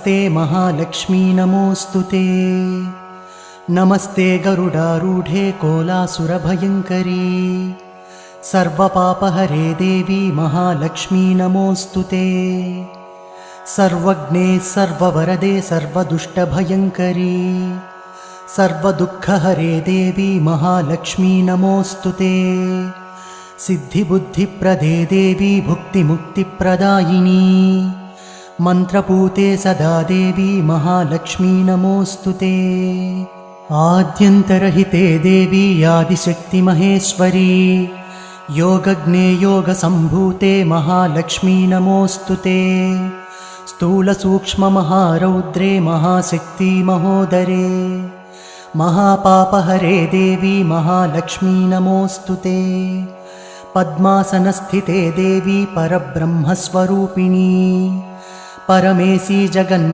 नमस्ते महालक्ष्मी नमोऽस्तुते। नमस्ते गरुडारूढे कोलासुरभयङ्करी सर्वपापहरे देवी महालक्ष्मी नमोऽस्तुते। सर्वज्ञे सर्ववरदे सर्वदुष्टभयङ्करी सर्वदुःखहरे देवी महालक्ष्मी नमोऽस्तुते। सिद्धिबुद्धिप्रदे देवी भुक्तिमुक्तिप्रदायिनी मन्त्रपूते सदा देवी महालक्ष्मी नमोऽस्तुते। आद्यन्तरहिते देवी आदिशक्तिमहेश्वरी योगज्ञे योगसम्भूते महालक्ष्मी नमोऽस्तुते। स्थूलसूक्ष्ममहारौद्रे महाशक्ति महोदरे महापापहरे देवी महालक्ष्मी नमोऽस्तुते। पद्मासनस्थिते देवी परब्रह्मस्वरूपिणी परमेशी जगन्